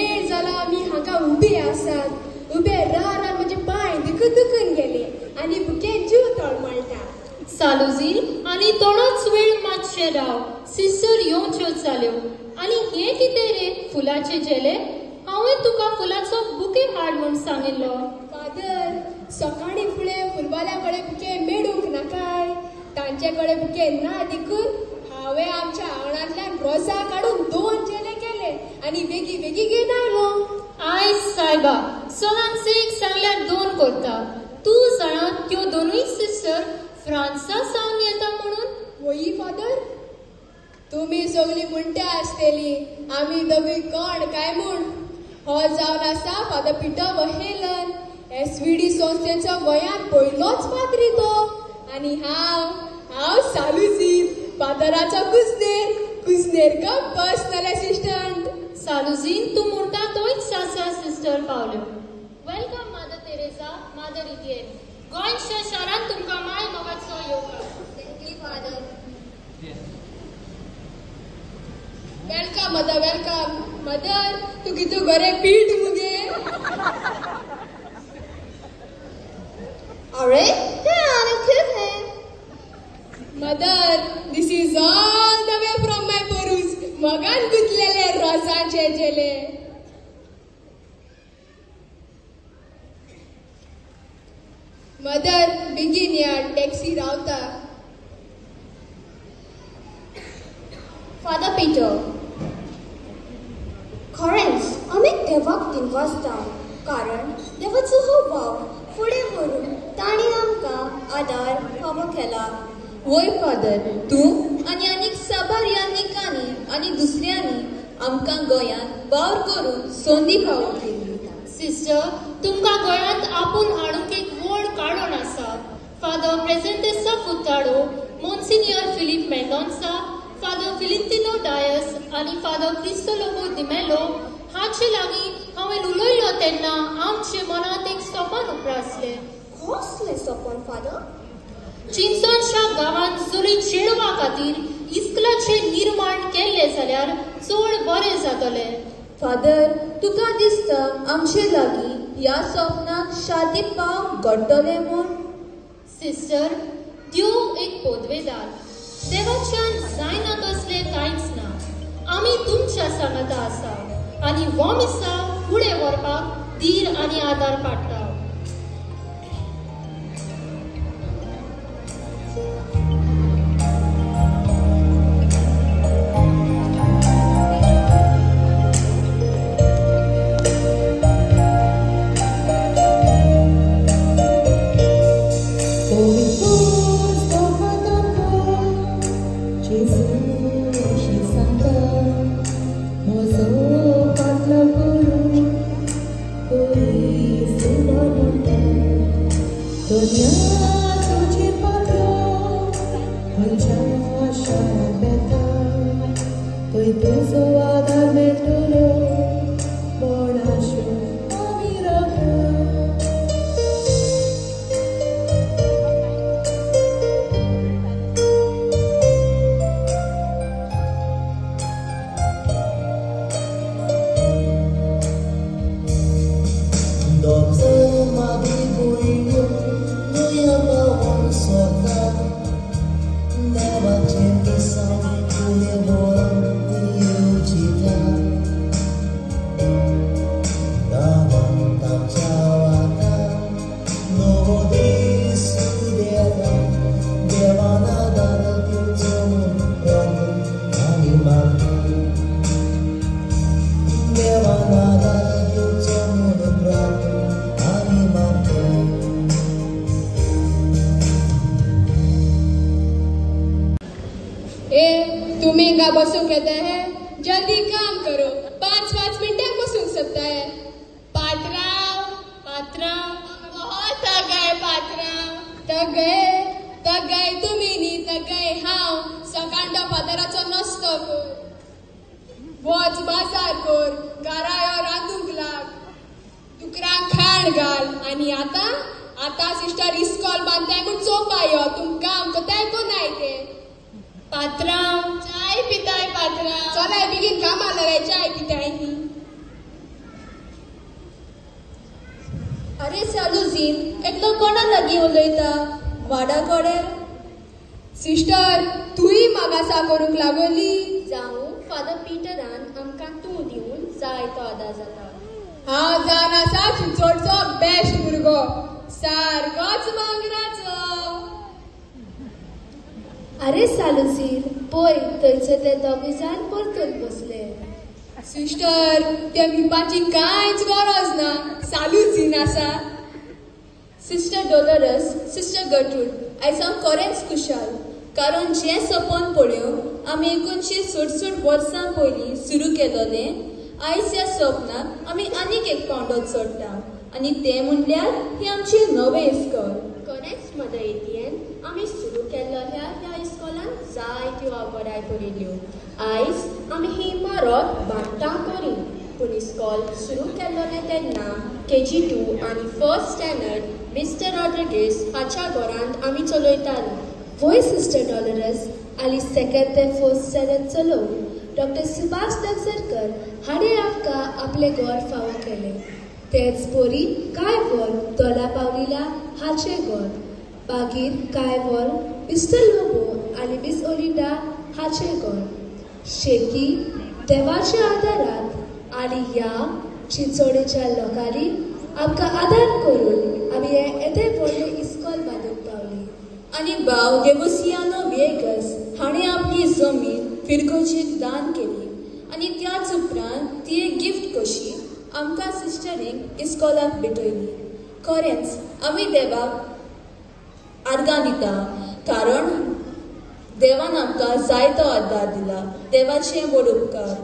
वेळ जाला आमी हांगा उबे आसात. उबे रावन म्हणजे पांय दुखून गेले आनी बुके जीव तळमळटा. सालुजीन आनी थोडोच वेळ मातशे राव. सिस्टर येवच्यो जाल्यो. आनी हे कितें रे फुलाचे जेले? हांवें तुका फुलाचो बुके हाड म्हूण सांगिल्लो. फादर, सकाळी फुडें फुलवाल्या कडेन बुके मेळूंक नाकाय. तांचे कडेन बुके ना देखून हांवें आमच्या आंगणांतल्यान रोजां काडून 2 जेले केले आनी बेगी बेगी घेवन आयलो. आयज सायबा सदांच एक सांगल्यार 2 करता. तूं जाणा त्यो दोनूय सिस्टर फ्रांसा सावन येता म्हणून? वही फादर, तुमी सगळी म्हणटा आसतेली आमी दोगूय कोण काय म्हूण. हो जावन आसा फादर पिटर वहेलन, एसव्हीडी संस्थेचो गोंयांत पयलोच पाद्री तो. आनी हांव सालुजीन, फादराचो कुजनेर कम पर्सनल असिस्टंट. सालुजीन, तूं म्हणटा तोच आसा सिस्टर पावल्यो. Welcome Mother Teresa, Mother Etienne. गोंयच्या शारांत तुमकां माय मोगाचो येवकार. Thank you Father. Welcome Mother, welcome. Mother, तू कितू बरे पीठ मुगे. अरे ते आनी कितें? Mother, this is all the way from my परूस. मगान गुंतलेले रोजांचे जेले. मदर, बेगीन या, टॅक्सी रावता. फादर पीटर, खरेंच आमी देवाक दिनवासता. कारण देवाचो हो वाव फुडें व्हरून ताणी आमकां आदार फावो केला. वय फादर, तूं आनी आनीक साबार यान्निकांनी आनी दुसऱ्यांनी आमकां गोंयांत वावर करून संदी फावो केली. सिस्टर, तुमकां गोंयांत आपूण हाडूंक एक व्हड काडोन आसा. फादर प्रेझेंटेसा Furtado, Monsignor Philip Mendonca, Father फिलिंतिनो डायस आनी फादर क्रिस्तोलोगो दिमेलो हाचे लागीं हांवें उलयलो तेन्ना आमचे मनांत एक सोपन उप्रासलें. कसलें सोपन फादर? चिंचोनच्या गांवांत चली चेडवा खातीर इस्कलाचे निर्माण केल्ले जाल्यार चड बरें जातलें. फादर, तुका दिसता आमचे लागीं ह्या सपनाक शादी पाव घडटले म्हूण? सिस्टर, देव एक पोदवेदार. देवाच्यान जायना तसलें कांयच ना. आमी तुमच्या सांगाता आसा आनी हो मिसा फुडें व्हरपाक धीर आनी आदार पाडटा. बसूंक येता है? जल्दी काम करो. 5-5 मिनटां बसूंक सकता है. पात्रांव, बहुत थक गए पात्रांव. थक गए तुमी न्ही, थक गए हांव. सकाळच्या फादराचो नास्तो कर, वच बाजार कर, घरा यो रांदूंक लाग, दुकरांक खाण घाल. आनी आतां सिस्टर इस्कॉल बांदताय म्हूण चोवपा यो. तुमकां काम कोताय कोनाय ते. पात्रांव, चाय पिताय पात्रांव. चलाय बेगीन कामां लागय, चाय पिताय न्ही. अरे सालुजीन एकलो कोणा लागीं उलयता वाडा कोडे सिस्टर तूंय मागासा करूंक लागली जावं फादर पिटरान आमकां तूं दिवन जायतो आदार जाता हांव जावन आसा चिंचोडचो बेस्ट भुरगो सारकोच मांगराचो अरे सालुसीर पळय थंयचे ते दोगूय जाण परतून बसले सिस्टर त्या विपाची कांयच गरज ना सालूच आसा सिस्टर डॉलरस सिस्टर गटरूड आयज हांव खरेंच खुशाल कारण जें सपन पळोवन आमी 1967 वर्सां पयलीं सुरू केलोलें आयज ह्या सपनाक आमी आनीक एक पावंडो चडटा आनी तें म्हणल्यार ही आमची नवें इस्कॉल खरेंच मदर एटीएन आमी सुरू केल्ल्या ह्या इस्कॉलान जायत्यो आवडाय करिल्ल्यो आयज आमी ही इमारत बांदता करी पूण इस्कॉल सुरू केल्लोलें तेन्ना KG2 आनी फर्स्ट स्टँडर्ड मिस्टर रॉड्रिगीस हाच्या घरांत आमी चलयतालीं वय सिस्टर डॉलरस आली सेकंड ते फर्स्ट स्टँडर्ड चलोवन डॉक्टर सुभाष दगसरकर हाणें आमकां आपलें घर फावो केलें तेच पोरी कांय वर दोला पावलीला हाचें घर मागीर कांय वर मिस्टर लोबो आनी मिस ओलिंडा हाचें घर शेती देवाच्या आदारात आनी ह्या चिंचोडेच्या लोकांनी आमकां आदार करून आमी हें येदें व्हडलें इस्कॉल बांदूंक पावली आनी भाव देवसियानो वेगस हाणें आपली जमीन फिरगोचेक दान केली आनी त्याच उपरांत ती एक गिफ्ट कशी आमकां सिस्टरींक इस्कॉलाक भेटयली खरेंच आमी देवाक आर्गां दिता कारण देवान आमकां जायतो आदार दिला देवाचे व्हड उपकार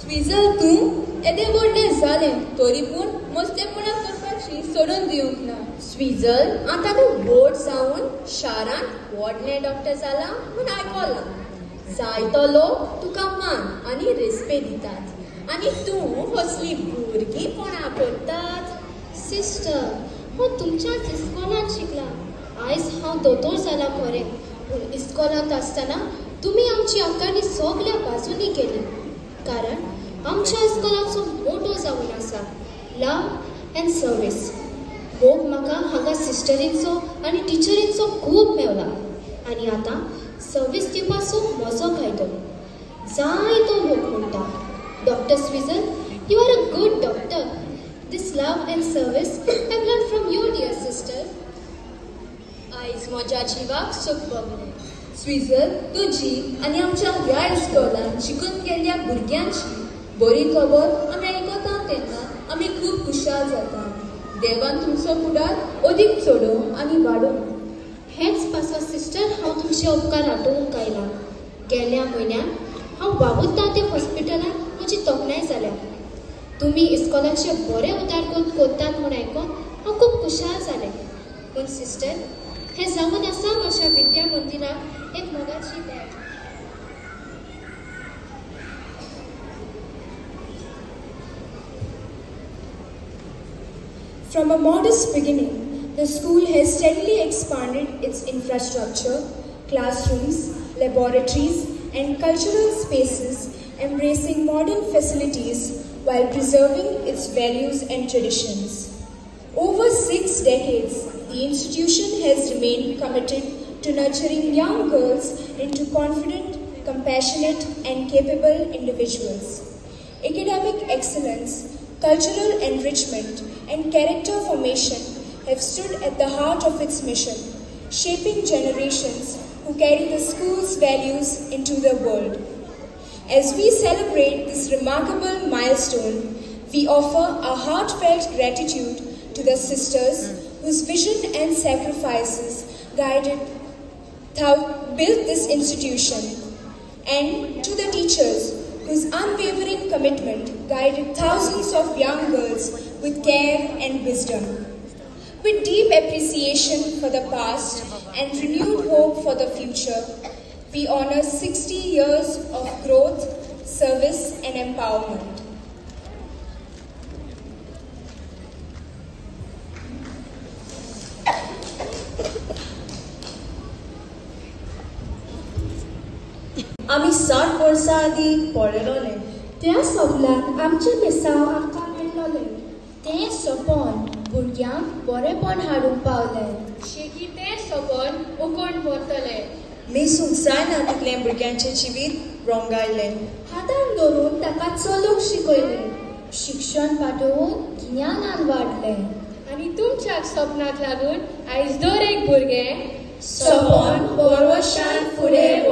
स्विझल तूं येदें व्हडलें जालें तरी पूण मस्तेपणां करपाची सोडून दिवंक ना स्विझल आतां तूं व्हड जावन शारांत व्हडलें डॉक्टर जाला म्हूण आयकलां जायतो लोक तुका मान आनी रेस्पेद दितात आनी तूं असली भुरगीपणां करतात सिस्टर हांव तुमच्याच इस्कॉलांत शिकलां आयज हांव दोतोर जालां खरें पूण इस्कॉलांत आसतना तुमी आमची आंकांनी सगल्या बाजूंनी केली कारण आमच्या इस्कॉलाचो मोटो जावन आसा लव एंड सर्वीस मोग म्हाका हांगा सिस्टरींचो आनी टिचरींचो खूब मेवला आनी आतां सर्वीस दिवपाचो म्हजो कायदो जायतो लोक म्हणटा डॉक्टर स्विझल you are a good doctor this love and service I learn from you dear sister आयज म्हज्या जिवाक सूख भोगलें स्विझल तुजी आनी आमच्या ह्या इस्कॉलान शिकून गेल्ल्या भुरग्यांची बरी खबर आमी आयकता तेन्ना आमी खूब खुशाल जाता देवान तुमचो फुडार अदीक चडोव आनी वाडोव हेच पासो सिस्टर हांव तुमचे उपकार आठवूंक आयला गेल्या म्हयन्यात हांव बाबूत दाते हॉस्पिटलांत म्हजी तोखणाय जाल्या तुमी इस्कॉलाचे बरे उदारगत करतात म्हूण आयकून हांव खूब खुशाल जालें पूण सिस्टर हें जावन आसा म्हज्या विद्या मंदिराक एक मोगाची भेट From a modest beginning, the school has steadily expanded its infrastructure, classrooms, laboratories, and cultural spaces, embracing modern facilities while preserving its values and traditions. Over 6 decades, the institution has remained committed to nurturing young girls into confident, compassionate, and capable individuals. Academic excellence, cultural enrichment, and character formation have stood at the heart of its mission, shaping generations who carry the school's values into the world. As we celebrate this remarkable milestone, we offer our heartfelt gratitude to the sisters whose vision and sacrifices built this institution, and to the teachers whose unwavering commitment guided thousands of young girls with care and wisdom. With deep appreciation for the past and renewed hope for the future, we honor 60 years of growth, service, and empowerment. आमी 60 वर्सां आदी पळयलोले त्या सोगलान आमचे मेसाव आमकां मेळ्ळोले. तें सोपोन भुरग्यांक बरेपण हाडूंक पावले. शेकी तें सोपोन उकोण व्हरतले. मी सुखसायना तितलें भुरग्यांचें जिवीत रोंगायलें. हातान धरून ताका चलूंक शिकयले. शिक्षण पाठवून ज्ञानान वाडलें. आनी तुमच्या सपनाक लागून आयज दर एक भुरगें सोपोन बरोशान फुडें